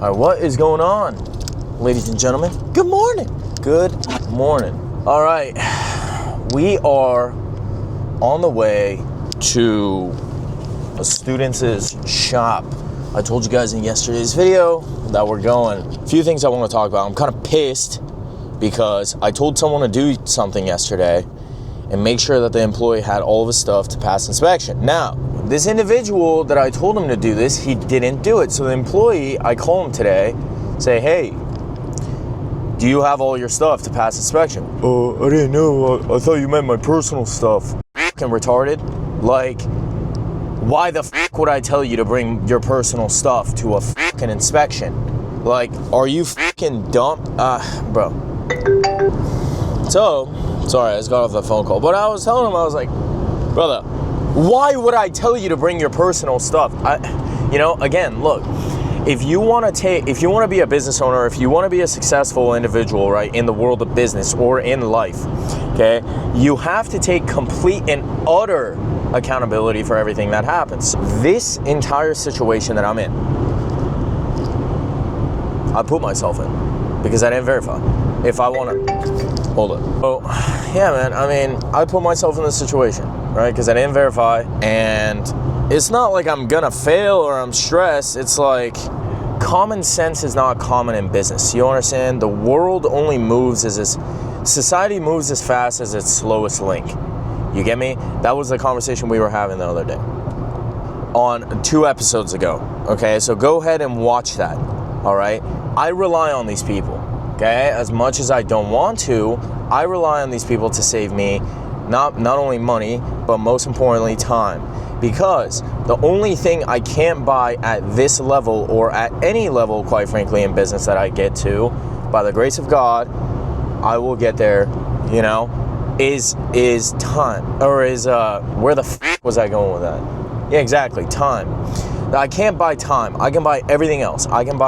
All right, what is going on, ladies and gentlemen? Good morning. Good morning. All right, we are on the way to a student's shop. I told you guys in yesterday's video that we're going. A few things I want to talk about. I'm kind of pissed because I told someone to do something yesterday and make sure that the employee had all of his stuff to pass inspection. Now, this individual that I told him to do this, he didn't do it. So the employee, I call him today, say, hey, do you have all your stuff to pass inspection? I didn't know. I thought you meant my personal stuff. Fucking retarded. Like, why the fuck would I tell you to bring your personal stuff to a fucking inspection? Like, are you fucking dumb? Bro. So, sorry, I just got off the phone call. But I was telling him, I was like, brother, why would I tell you to bring your personal stuff? Again, look, if you want to be a business owner, if you want to be a successful individual, right, in the world of business or in life, okay, you have to take complete and utter accountability for everything that happens. This entire situation that I'm in, I put myself in because I didn't verify. If I want to, hold it. Oh, yeah, man, I mean, I put myself in this situation, right, because I didn't verify, and it's not like I'm gonna fail or I'm stressed. It's like common sense is not common in business. You understand? The world only moves society moves as fast as its slowest link. You get me? That was the conversation we were having the other day on 2 episodes ago. Okay, so go ahead and watch that. All right, I rely on these people. Okay, as much as I don't want to, I rely on these people to save me not only money, but most importantly, time. Because the only thing I can't buy at this level or at any level, quite frankly, in business that I get to, by the grace of God, I will get there, is time. Or is, where the f*** was I going with that? Yeah, exactly, time. I can't buy time. I can buy everything else. I can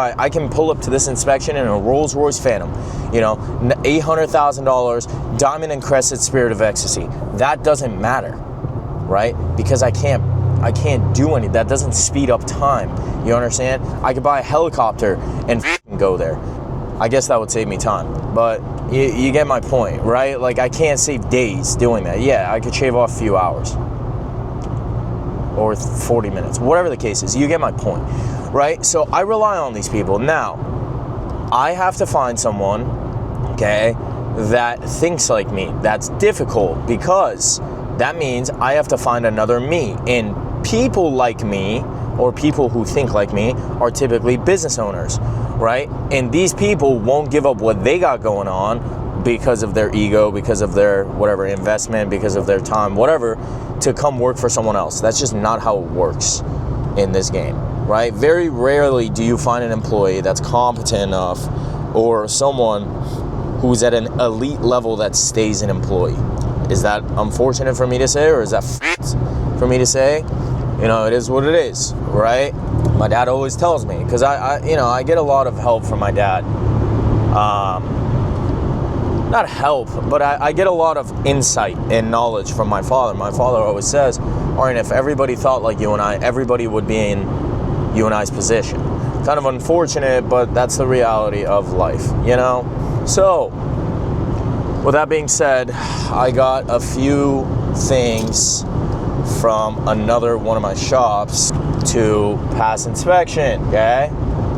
pull up to this inspection in a Rolls Royce Phantom, $800,000, diamond encrusted Spirit of Ecstasy. That doesn't matter, right? Because I can't do any. That doesn't speed up time. You understand? I could buy a helicopter and go there. I guess that would save me time. But you get my point, right? Like, I can't save days doing that. Yeah, I could shave off a few hours. Or 40 minutes, whatever the case is. You get my point, right? So I rely on these people. Now, I have to find someone, okay, that thinks like me. That's difficult because that means I have to find another me. And people like me, or people who think like me, are typically business owners, right? And these people won't give up what they got going on because of their ego, because of their whatever investment, because of their time, whatever, to come work for someone else. That's just not how it works in this game, right? Very rarely do you find an employee that's competent enough or someone who's at an elite level that stays an employee. Is that unfortunate for me to say, or is that for me to say? It is what it is, right? My dad always tells me, because I get a lot of help from my dad. Not help, but I get a lot of insight and knowledge from my father. My father always says, Arjen, if everybody thought like you and I, everybody would be in you and I's position. Kind of unfortunate, but that's the reality of life, So, with that being said, I got a few things from another one of my shops to pass inspection, okay?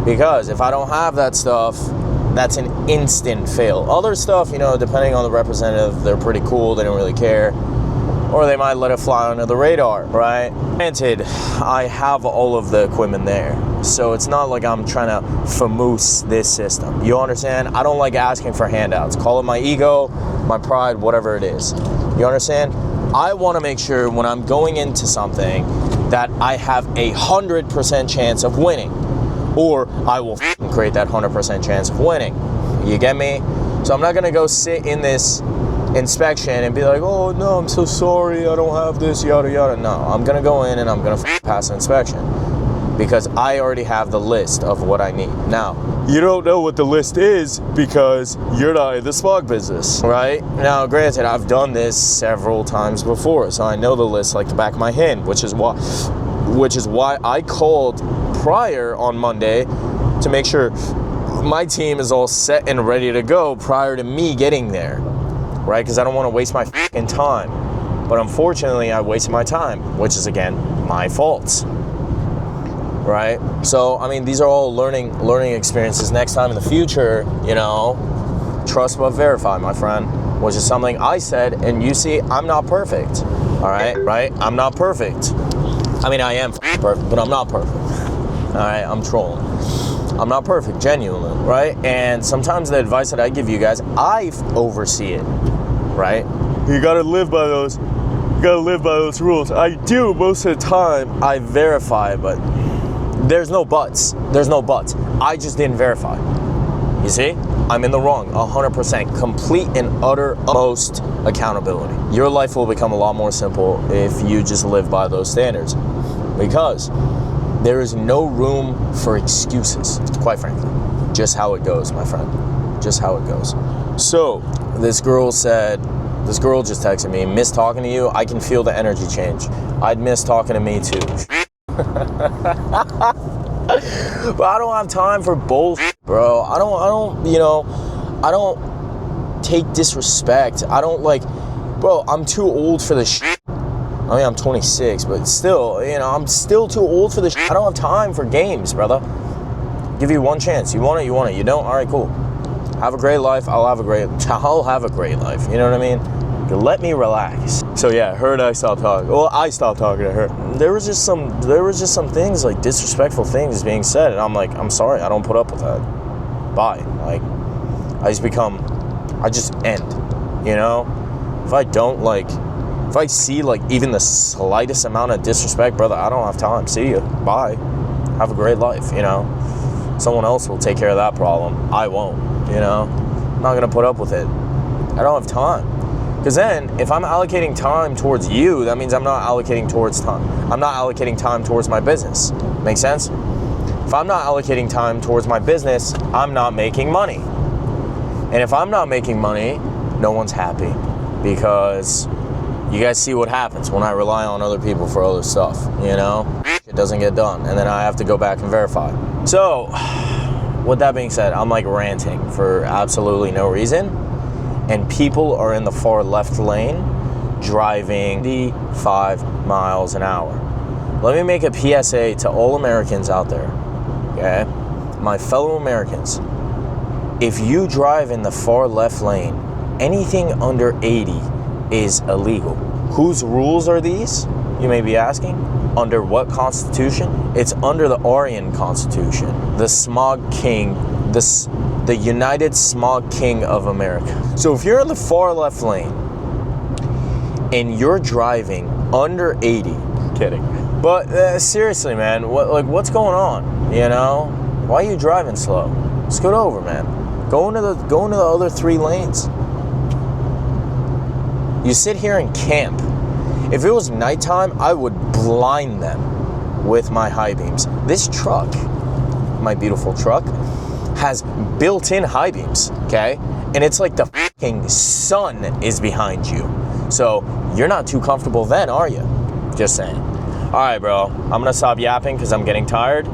Because if I don't have that stuff, that's an instant fail. Other stuff, depending on the representative, they're pretty cool, they don't really care. Or they might let it fly under the radar, right? Granted, I have all of the equipment there. So it's not like I'm trying to famoose this system. You understand? I don't like asking for handouts. Call it my ego, my pride, whatever it is. You understand? I want to make sure when I'm going into something that I have 100% chance of winning. Or I will create that 100% chance of winning. You get me? So I'm not going to go sit in this inspection and be like, oh, no, I'm so sorry, I don't have this, yada, yada. No, I'm going to go in and I'm going to pass the inspection because I already have the list of what I need. Now, you don't know what the list is because you're not in the smog business, right? Now, granted, I've done this several times before, so I know the list like the back of my hand, which is why I called prior on Monday to make sure my team is all set and ready to go prior to me getting there, right? Because I don't want to waste my fucking time. But unfortunately, I wasted my time, which is, again, my fault, right? So, I mean, these are all learning experiences. Next time in the future, you know, trust but verify, my friend, which is something I said, and you see, I'm not perfect, all right? Right? I'm not perfect. I mean, I am perfect, but I'm not perfect, all right? I'm trolling. I'm not perfect, genuinely, right? And sometimes the advice that I give you guys, I oversee it, right? You gotta live by those rules. I do most of the time. I verify, but there's no buts. I just didn't verify. You see? I'm in the wrong, 100%. Complete and utter most accountability. Your life will become a lot more simple if you just live by those standards. Because there is no room for excuses, quite frankly. Just how it goes, my friend. Just how it goes. So, this girl just texted me, miss talking to you. I can feel the energy change. I'd miss talking to me too. But I don't have time for bullshit, bro. I don't take disrespect. Bro, I'm too old for this shit. I mean, I'm 26, but still, I'm still too old for this shit. I don't have time for games, brother. Give you one chance. You want it, you want it. You don't? All right, cool. Have a great life. I'll have a great life. You know what I mean? Let me relax. So yeah, her and I stopped talking. Well, I stopped talking to her. There was just some things, like disrespectful things being said, and I'm like, I'm sorry, I don't put up with that. Bye. Like, I just end. You know? If I see like even the slightest amount of disrespect, brother, I don't have time. See you. Bye. Have a great life. You know? Someone else will take care of that problem. I won't. You know? I'm not gonna put up with it. I don't have time. Because then, if I'm allocating time towards you, that means I'm not allocating time towards my business. Make sense? If I'm not allocating time towards my business, I'm not making money. And if I'm not making money, no one's happy. Because you guys see what happens when I rely on other people for other stuff, you know? It doesn't get done. And then I have to go back and verify. So, with that being said, I'm like ranting for absolutely no reason. And people are in the far left lane driving 55 miles an hour. Let me make a PSA to all Americans out there, okay? My fellow Americans, if you drive in the far left lane, anything under 80 is illegal. Whose rules are these? You may be asking. Under what constitution? It's under the Aryan Constitution, the smog king, the United Smog King of America. So if you're in the far left lane and you're driving under 80, kidding. But seriously, man, what's going on? You know, why are you driving slow? Scoot over, man. Go into the other 3 lanes. You sit here and camp. If it was nighttime, I would blind them with my high beams. This truck, my beautiful truck, has built-in high beams, okay? And it's like the fucking sun is behind you. So you're not too comfortable then, are you? Just saying. All right, bro. I'm gonna stop yapping because I'm getting tired.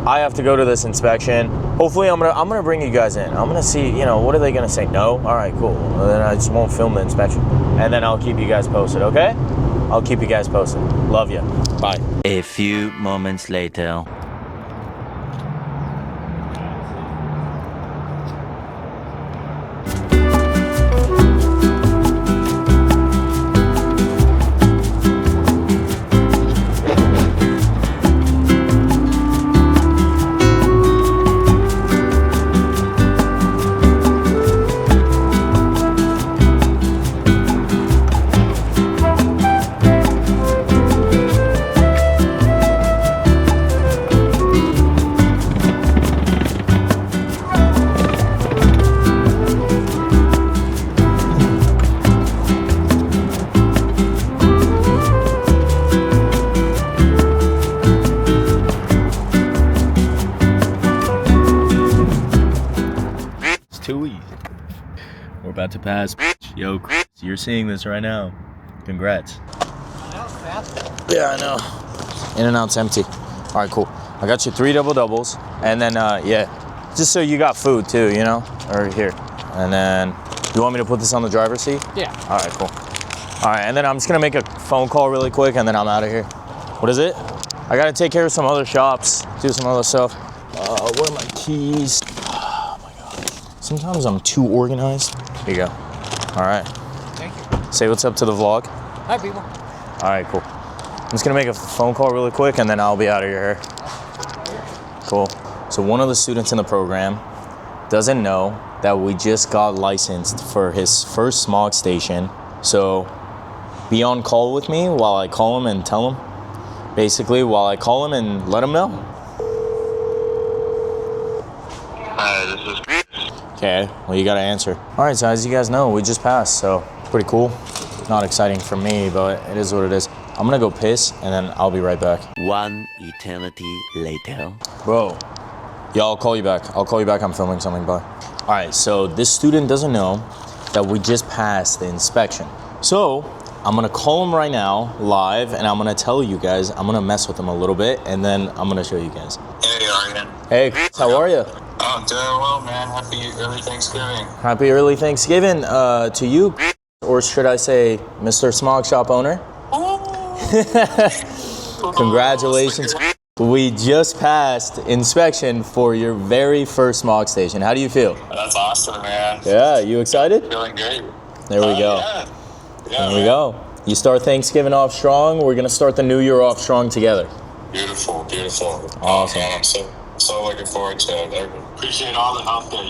I have to go to this inspection. Hopefully, I'm gonna bring you guys in. I'm gonna see, what are they gonna say? No? All right, cool. Well, then I just won't film the inspection, and then I'll keep you guys posted. Okay? I'll keep you guys posted. Love you. Bye. A few moments later. Too easy. We're about to pass. Yo, Chris, you're seeing this right now. Congrats. Yeah, I know. In and out's empty. All right, cool. I got you 3 double doubles, and then yeah. Just so you got food too, you know? Or here. And then, you want me to put this on the driver's seat? Yeah. All right, cool. All right, and then I'm just gonna make a phone call really quick and then I'm out of here. What is it? I gotta take care of some other shops, do some other stuff. Where are my keys? Oh my God. Sometimes I'm too organized. Here you go. All right. Thank you. Say what's up to the vlog. Hi, people. All right, cool. I'm just gonna make a phone call really quick and then I'll be out of your hair. Cool. So one of the students in the program doesn't know that we just got licensed for his first smog station. So be on call with me while I call him and tell him. Basically, while I call him and let him know. Hi, this is Chris. Okay, well you gotta answer. All right, so as you guys know, we just passed, so pretty cool. Not exciting for me, but it is what it is. I'm gonna go piss and then I'll be right back. One eternity later. Bro, yeah, I'll call you back. I'll call you back, I'm filming something, bye. All right, so this student doesn't know that we just passed the inspection. So I'm gonna call him right now, live, and I'm gonna tell you guys, I'm gonna mess with him a little bit, and then I'm gonna show you guys. Hey, Aryan. Hey, Chris, how are you? Oh, I'm doing well, man. Happy early Thanksgiving. Happy early Thanksgiving to you, or should I say, Mr. Smog Shop owner? Congratulations. We just passed inspection for your very first smog station. How do you feel? That's awesome, man. Yeah, you excited? Feeling great. There we go. Yeah, There we man. go. You start Thanksgiving off strong. We're gonna start the new year off strong together. Beautiful, beautiful. Awesome. Man, I'm so looking forward to it. I appreciate all the help that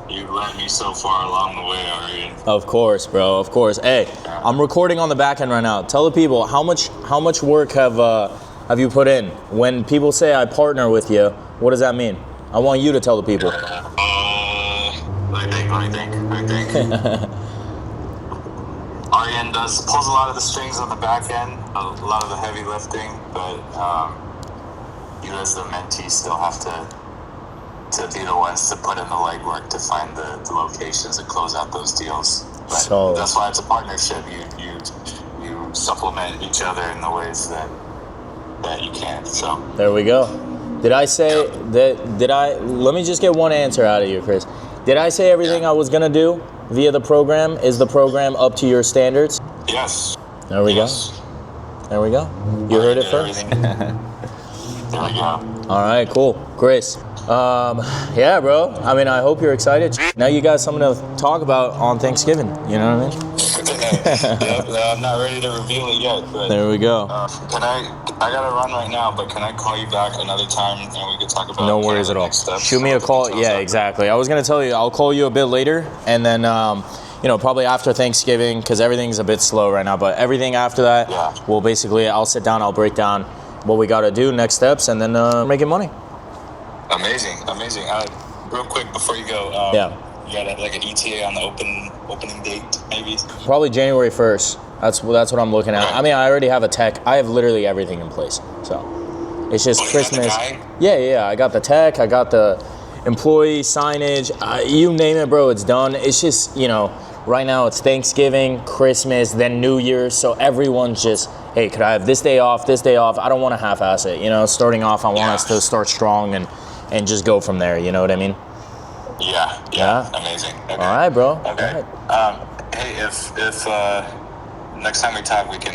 you've led me so far along the way, Aryan. Of course, bro. Of course. Hey, I'm recording on the back end right now. Tell the people how much work have you put in? When people say I partner with you, what does that mean? I want you to tell the people. I think. Aryan pulls a lot of the strings on the back end, a lot of the heavy lifting, but you as the mentee still have to be the ones to put in the legwork to find the locations and close out those deals. But So that's why it's a partnership. You supplement each other in the ways that you can. So there we go. Did I say that? Let me just get one answer out of you, Chris. Did I say everything I was gonna do via the program? Is the program up to your standards? yes. There we Yes. go. There we go. You heard it first. There we go. All right, cool. Chris. Yeah, bro. I mean, I hope you're excited. Now you got something to talk about on Thanksgiving. You know what I mean? Yep, I'm not ready to reveal it yet, but There we go. I gotta run right now, but can I call you back another time and we can talk about No worries at all. next steps? Shoot me a call. Yeah, exactly. I was gonna tell you, I'll call you a bit later, and then probably after Thanksgiving, because everything's a bit slow right now. But everything after that, Yeah. I'll sit down, I'll break down what we gotta do, next steps, and then making money. Amazing. Real quick before you go, Yeah. you got like an ETA on the opening date, maybe? Probably January 1st. That's what I'm looking at. I mean, I already have a tech. I have literally everything in place. So it's just Oh, you got the Christmas. guy? Yeah. I got the tech. I got the employee signage. You name it, bro. It's done. It's just right now it's Thanksgiving, Christmas, then New Year's. So everyone's just, hey, could I have this day off? This day off? I don't want to half-ass it. Starting off, I want us to start strong and just go from there. You know what I mean? Yeah. Amazing. Okay. All right, bro. Okay. All right. Hey, if next time we talk, we can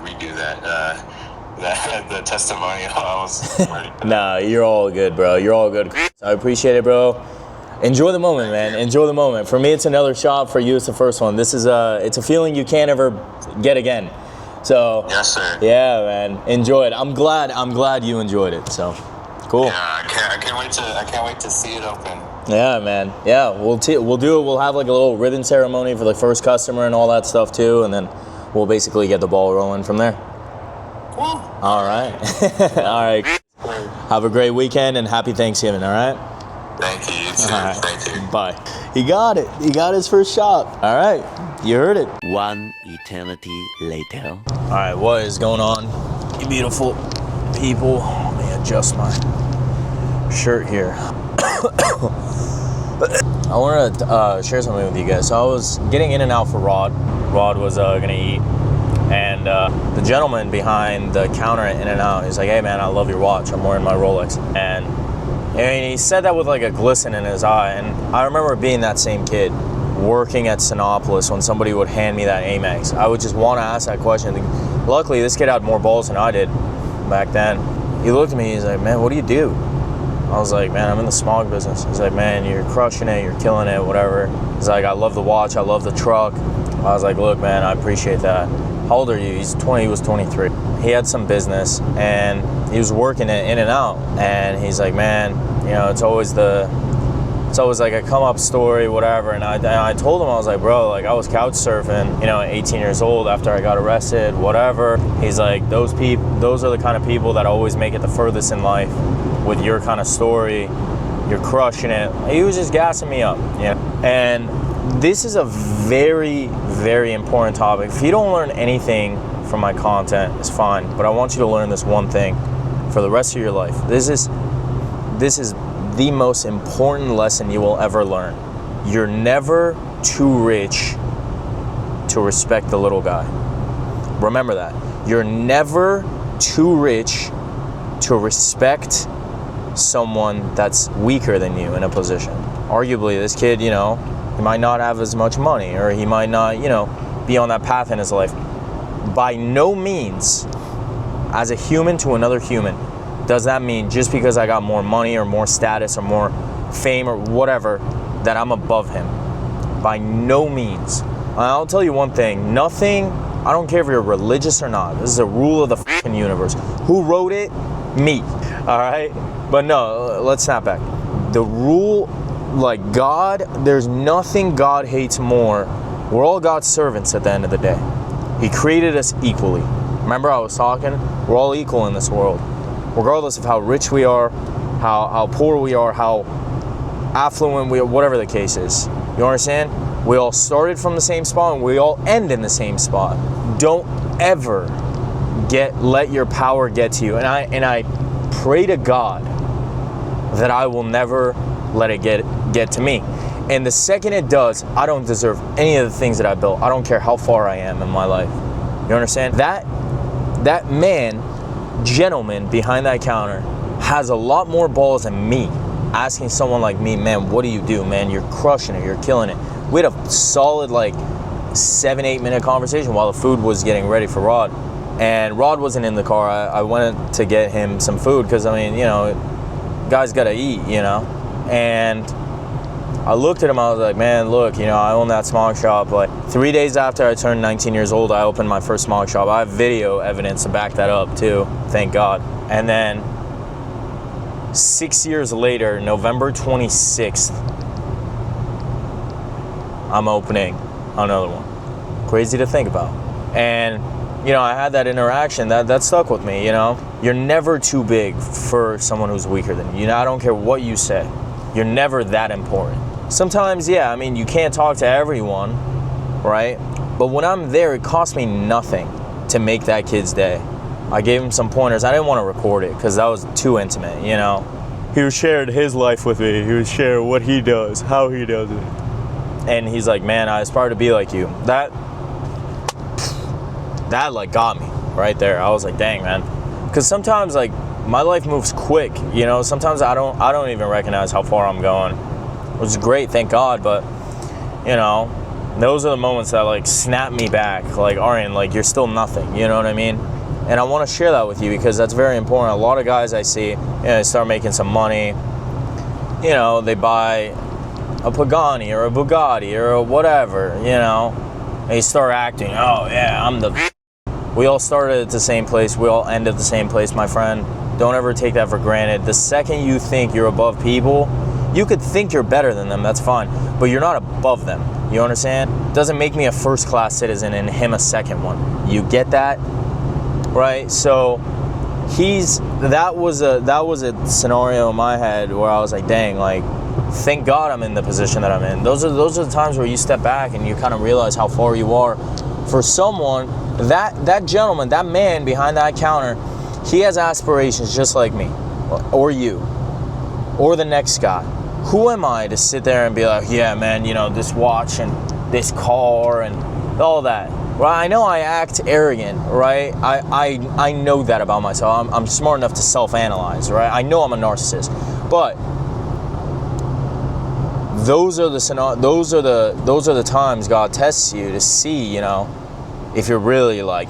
redo that the testimonial. I was ready for that. Nah, you're all good, bro. You're all good. I appreciate it, bro. Enjoy the moment, man. Enjoy the moment. For me, it's another shot. For you, it's the first one. It's a feeling you can't ever get again. So Yes, sir. yeah, man. Enjoy it. I'm glad you enjoyed it. So cool. Yeah, I can't wait to see it open. Yeah, man. Yeah, we'll do it. We'll have like a little ribbon ceremony for the first customer and all that stuff too, and then we'll basically get the ball rolling from there. Woo. All right. All right. Have a great weekend and happy Thanksgiving. All right. Thank you. You too. All right. Thank you. Bye. He got it. He got his first shot. All right. You heard it. One eternity later. All right. What is going on, you beautiful people? Let me adjust my shirt here. I wanted to share something with you guys. So I was getting in and out for Rod. Rod was going to eat. And the gentleman behind the counter at In-N-Out, he's like, hey, man, I love your watch. I'm wearing my Rolex. And And he said that with like a glisten in his eye. And I remember being that same kid working at Sinopolis when somebody would hand me that Amex. I would just want to ask that question. Luckily, this kid had more balls than I did back then. He looked at me, he's like, man, what do you do? I was like, man, I'm in the smog business. He's like, man, you're crushing it, you're killing it, whatever. He's like, I love the watch, I love the truck. I was like, look, man, I appreciate that. How old are you? He's 20, he was 23. He had some business and he was working it in and out. And he's like, man, you know, it's always like a come up story, whatever. And I told him, I was like, bro, like I was couch surfing, you know, at 18 years old after I got arrested, whatever. He's like, those are the kind of people that always make it the furthest in life with your kind of story. You're crushing it. He was just gassing me up, you know. And this is a very, very important topic. If you don't learn anything from my content, it's fine. But I want you to learn this one thing for the rest of your life. This is the most important lesson you will ever learn. You're never too rich to respect the little guy. Remember that. You're never too rich to respect someone that's weaker than you in a position. Arguably, this kid, you know, he might not have as much money, or he might not, you know, be on that path in his life. By no means, as a human to another human, does that mean just because I got more money or more status or more fame or whatever, that I'm above him. By no means. I'll tell you one thing, nothing, I don't care if you're religious or not, this is a rule of the fucking universe. Who wrote it? Me. Alright? But no, let's snap back. The rule, like God, there's nothing God hates more. We're all God's servants at the end of the day. He created us equally. Remember I was talking? We're all equal in this world. Regardless of how rich we are, how poor we are, how affluent we are, whatever the case is. You understand? We all started from the same spot and we all end in the same spot. Don't ever let your power get to you. And I pray to God that I will never let it get to me. And the second it does, I don't deserve any of the things that I built. I don't care how far I am in my life. You understand? That gentleman behind that counter has a lot more balls than me. Asking someone like me, man, what do you do, man? You're crushing it, you're killing it. We had a solid like 7-8 minute conversation while the food was getting ready for Rod. And Rod wasn't in the car. I went to get him some food because, I mean, you know, guys gotta eat, you know. And I looked at him, I was like, man, look, you know, I own that smog shop. Like 3 days after I turned 19 years old, I opened my first smog shop. I have video evidence to back that up too, thank God. And then 6 years later, November 26th, I'm opening another one. Crazy to think about. And, you know, I had that interaction that stuck with me, you know. You're never too big for someone who's weaker than you. You know, I don't care what you say. You're never that important. Sometimes, yeah, I mean, you can't talk to everyone, right? But when I'm there, it costs me nothing to make that kid's day. I gave him some pointers. I didn't want to record it because that was too intimate, you know? He was sharing his life with me. He was sharing what he does, how he does it. And he's like, man, I aspire to be like you. That like got me right there. I was like, dang, man. Because sometimes, like, my life moves quick, you know? Sometimes I don't even recognize how far I'm going. Which is great, thank God, but, you know, those are the moments that, like, snap me back. Like, Aryan, like, you're still nothing, you know what I mean? And I want to share that with you because that's very important. A lot of guys I see, you know, they start making some money, you know, they buy a Pagani or a Bugatti or a whatever, you know, and you start acting, oh, yeah, I'm the... We all started at the same place, we all end at the same place, my friend. Don't ever take that for granted. The second you think you're above people, you could think you're better than them, that's fine, but you're not above them, you understand? Doesn't make me a first-class citizen and him a second one. You get that? Right? So that was a scenario in my head where I was like, dang, like, thank God I'm in the position that I'm in. Those are the times where you step back and you kind of realize how far you are. For someone, that gentleman, that man behind that counter, he has aspirations just like me, or you, or the next guy. Who am I to sit there and be like, yeah, man, you know, this watch and this car and all that? Right? I know I act arrogant, right? I know that about myself. I'm smart enough to self-analyze, right? I know I'm a narcissist. But those are the times God tests you to see, you know, if you're really like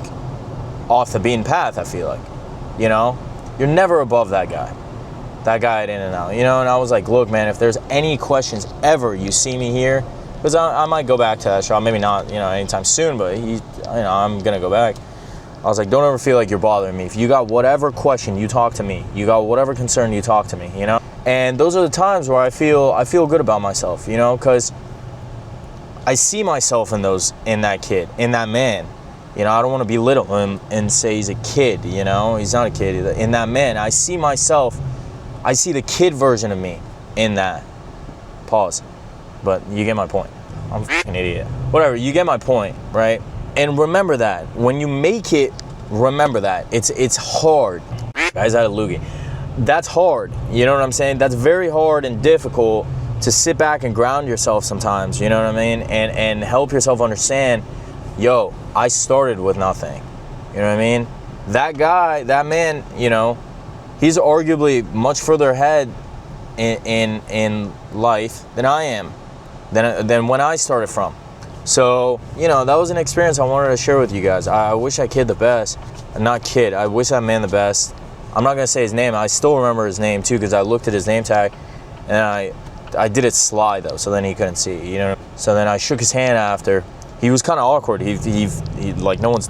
off the beaten path. I feel like, you know, you're never above that guy at In-N-Out, you know. And I was like, look, man, if there's any questions ever you see me here, because I might go back to that shop, maybe not, you know, anytime soon, but I'm gonna go back. I was like, don't ever feel like you're bothering me. If you got whatever question, you talk to me. You got whatever concern, you talk to me, you know? And those are the times where I feel good about myself, you know, because I see myself in that kid, in that man. You know, I don't want to belittle him and say he's a kid, you know? He's not a kid. In that man, I see myself, I see the kid version of me in that. Pause. But you get my point. I'm a fucking idiot. Whatever, you get my point, right? And remember that. When you make it, remember that. It's hard. Guys out of loogie. That's hard. You know what I'm saying? That's very hard and difficult to sit back and ground yourself sometimes, you know what I mean? And help yourself understand, yo, I started with nothing. You know what I mean? That guy, that man, you know, he's arguably much further ahead in life than I am, than when I started from. So, you know, that was an experience I wanted to share with you guys. I wish I kid the best. Not kid, I wish that man the best. I'm not gonna say his name. I still remember his name too, because I looked at his name tag and I did it sly though, so then he couldn't see, you know. So then I shook his hand after. He was kind of awkward. He like, no one's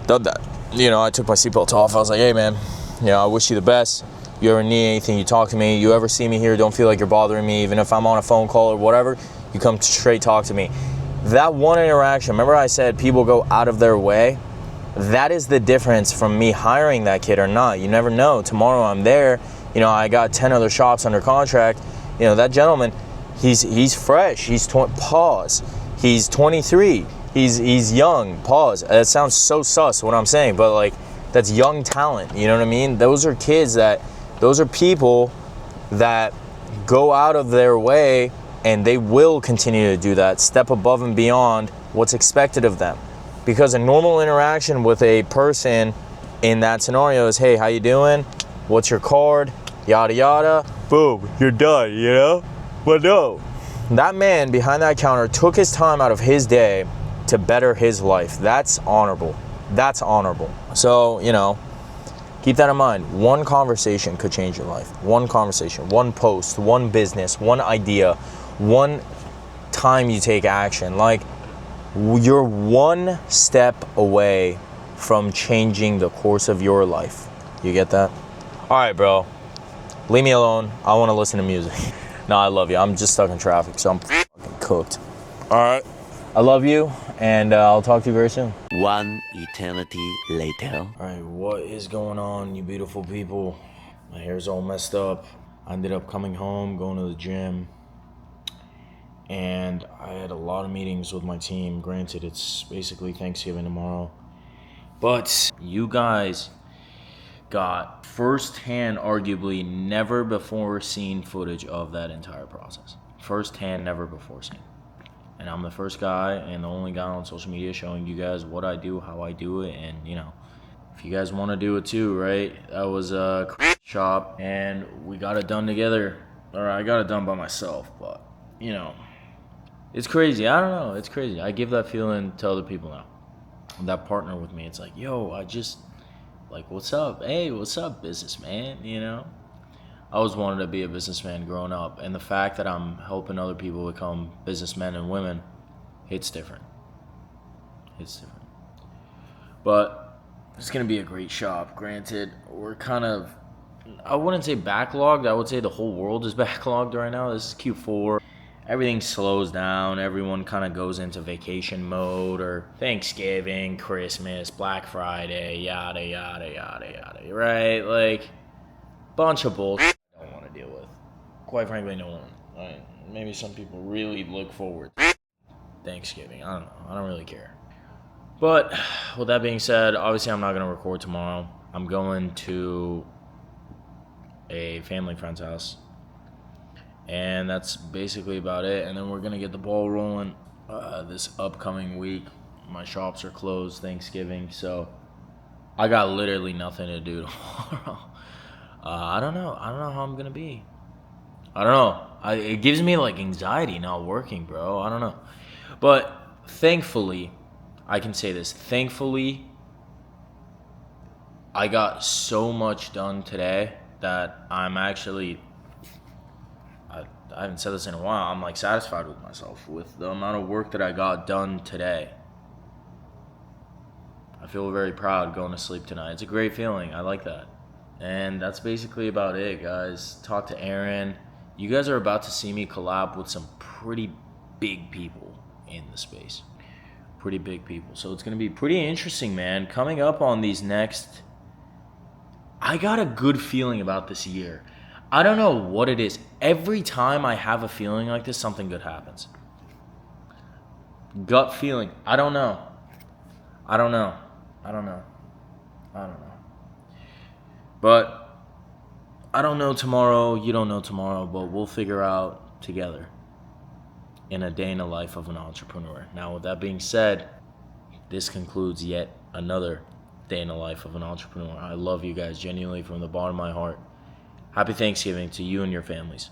done that. You know, I took my seatbelt off. I was like, hey man, you know, I wish you the best. You ever need anything, you talk to me. You ever see me here, don't feel like you're bothering me. Even if I'm on a phone call or whatever, you come straight talk to me. That one interaction, remember I said people go out of their way? That is the difference from me hiring that kid or not. You never know. Tomorrow I'm there. You know, I got 10 other shops under contract. You know, that gentleman, he's fresh. He's pause. He's 23. He's young. Pause. That sounds so sus what I'm saying, but like, that's young talent. You know what I mean? Those are people that go out of their way, and they will continue to do that, step above and beyond what's expected of them. Because a normal interaction with a person in that scenario is, hey, how you doing? What's your card? Yada, yada. Boom, you're done, you know? But no, that man behind that counter took his time out of his day to better his life. That's honorable. That's honorable. So, you know, keep that in mind. One conversation could change your life. One conversation, one post, one business, one idea, one time you take action. Like, you're one step away from changing the course of your life. You get that? All right, bro. Leave me alone. I want to listen to music. No, I love you. I'm just stuck in traffic, so I'm fucking cooked. All right. I love you, and I'll talk to you very soon. One eternity later. All right, what is going on, you beautiful people? My hair's all messed up. I ended up coming home, going to the gym, and I had a lot of meetings with my team. Granted, it's basically Thanksgiving tomorrow, but you guys got firsthand, arguably never before seen footage of that entire process. Firsthand, never before seen. And I'm the first guy and the only guy on social media showing you guys what I do, how I do it, and, you know, if you guys want to do it too, right? That was a shop, and we got it done together. Or I got it done by myself, but, you know, it's crazy. I don't know. It's crazy. I give that feeling to other people now that partner with me. It's like, yo, I just, like, what's up? Hey, what's up, businessman? You know? I always wanted to be a businessman growing up, and the fact that I'm helping other people become businessmen and women, it's different. It's different. But it's going to be a great shop. Granted, we're kind of, I wouldn't say backlogged. I would say the whole world is backlogged right now. This is Q4. Everything slows down. Everyone kind of goes into vacation mode, or Thanksgiving, Christmas, Black Friday, yada, yada, yada, yada, right? Like, bunch of bullshit I don't want to deal with. Quite frankly, no one. Right? Maybe some people really look forward to Thanksgiving. I don't know. I don't really care. But with that being said, obviously I'm not going to record tomorrow. I'm going to a family friend's house. And that's basically about it. And then we're going to get the ball rolling this upcoming week. My shops are closed Thanksgiving, so I got literally nothing to do tomorrow. I don't know how I'm going to be. I don't know. It gives me like anxiety not working, bro. I don't know. But thankfully, I can say this. Thankfully, I got so much done today that I'm actually, I haven't said this in a while, I'm like satisfied with myself, with the amount of work that I got done today. I feel very proud going to sleep tonight. It's a great feeling. I like that. And that's basically about it, guys. Talk to Aaron. You guys are about to see me collab with some pretty big people in the space. Pretty big people. So it's going to be pretty interesting, man. Coming up on these next... I got a good feeling about this year. I don't know what it is. Every time I have a feeling like this, something good happens. Gut feeling. I don't know. But I don't know tomorrow, you don't know tomorrow, but we'll figure out together in a day in the life of an entrepreneur. Now, with that being said, this concludes yet another day in the life of an entrepreneur. I love you guys genuinely from the bottom of my heart. Happy Thanksgiving to you and your families.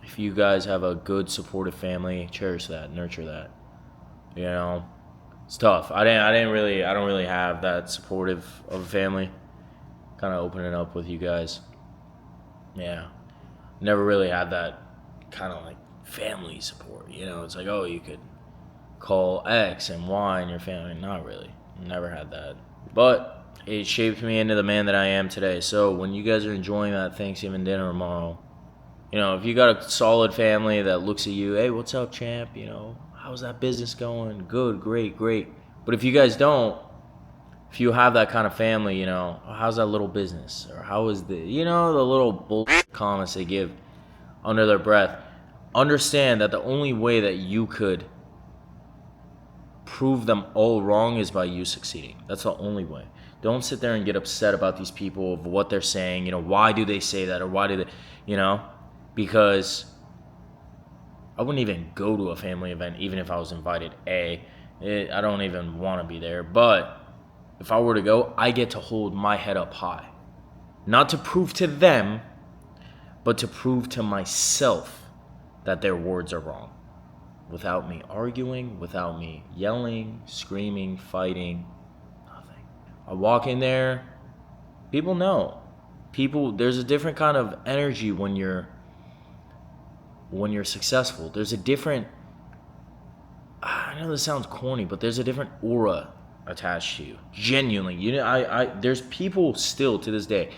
If you guys have a good, supportive family, cherish that, nurture that. You know, it's tough. I don't really have that supportive of a family. Kind of opening up with you guys. Yeah. Never really had that kind of like family support. You know, it's like, oh, you could call X and Y in your family. Not really. Never had that. But it shaped me into the man that I am today. So when you guys are enjoying that Thanksgiving dinner tomorrow, you know, if you got a solid family that looks at you, hey, what's up, champ? You know, how's that business going? Good, great. But if you guys don't, if you have that kind of family, you know, how's that little business? Or how is the, you know, the little bullshit comments they give under their breath. Understand that the only way that you could prove them all wrong is by you succeeding. That's the only way. Don't sit there and get upset about these people of what they're saying. You know, why do they say that? Or why do they, you know, because I wouldn't even go to a family event even if I was invited. I don't even want to be there. But if I were to go, I get to hold my head up high. Not to prove to them, but to prove to myself that their words are wrong. Without me arguing, without me yelling, screaming, fighting, nothing. I walk in there, people know. There's a different kind of energy when you're successful. There's a different, I know this sounds corny, but there's a different aura attached to you. Genuinely. You know, there's people still to this day,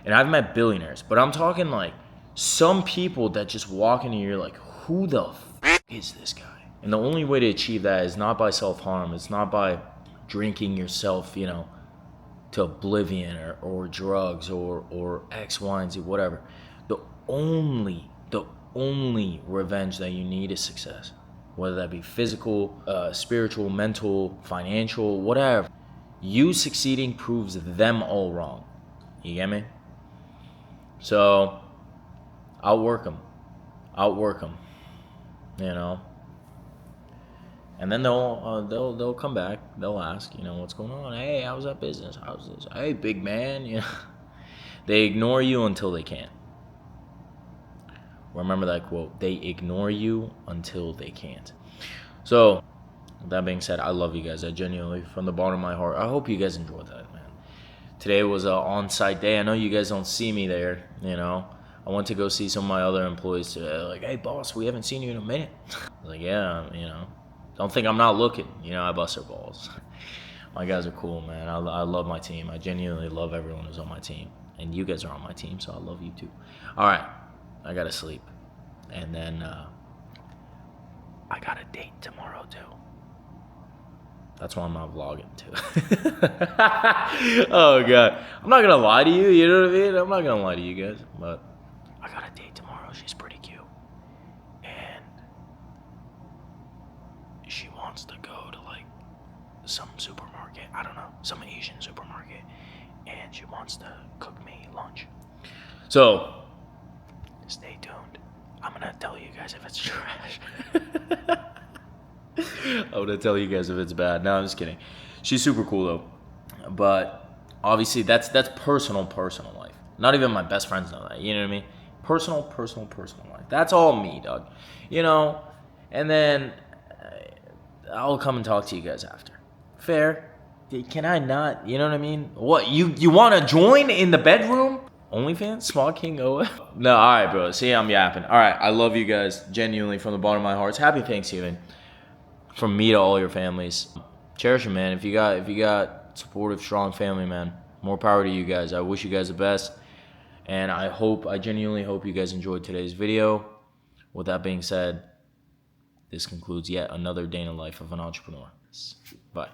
and I've met billionaires, but I'm talking like some people that just walk in and you're like, who the f is this guy? And the only way to achieve that is not by self-harm. It's not by drinking yourself, you know, to oblivion or drugs or X, Y, and Z, whatever. The only revenge that you need is success. Whether that be physical, spiritual, mental, financial, whatever. You succeeding proves them all wrong. You get me? So, outwork them. You know. And then they'll come back. They'll ask, you know, what's going on? Hey, how's that business? How's this? Hey, big man. You know, they ignore you until they can't. Remember that quote. They ignore you until they can't. So, with that being said, I love you guys. I genuinely, from the bottom of my heart, I hope you guys enjoyed that, man. Today was an on-site day. I know you guys don't see me there, you know. I went to go see some of my other employees today. They're like, hey, boss, we haven't seen you in a minute. I was like, yeah, you know. Don't think I'm not looking. You know, I bust their balls. My guys are cool, man. I love my team. I genuinely love everyone who's on my team. And you guys are on my team, so I love you too. All right. I gotta sleep. And then I got a date tomorrow too. That's why I'm not vlogging too. Oh God. I'm not gonna lie to you, you know what I mean? I'm not gonna lie to you guys. But I got a date tomorrow. She's pretty cute. And she wants to go to like some supermarket. I don't know. Some Asian supermarket. And she wants to cook me lunch. So stay tuned. I'm gonna tell you guys if it's trash. I'm gonna tell you guys if it's bad. No, I'm just kidding. She's super cool though. But obviously that's personal life. Not even my best friends know that. You know what I mean? Personal life. That's all me, dog. You know, and then I'll come and talk to you guys after. Fair? Can I not? You know what I mean? What, you want to join in the bedroom? OnlyFans? Smog King OF? No, all right, bro. See, I'm yapping. All right, I love you guys genuinely from the bottom of my heart. Happy Thanksgiving from me to all your families. Cherish them, man. If you got supportive, strong family, man, more power to you guys. I wish you guys the best, and I genuinely hope you guys enjoyed today's video. With that being said, this concludes yet another day in the life of an entrepreneur. Bye.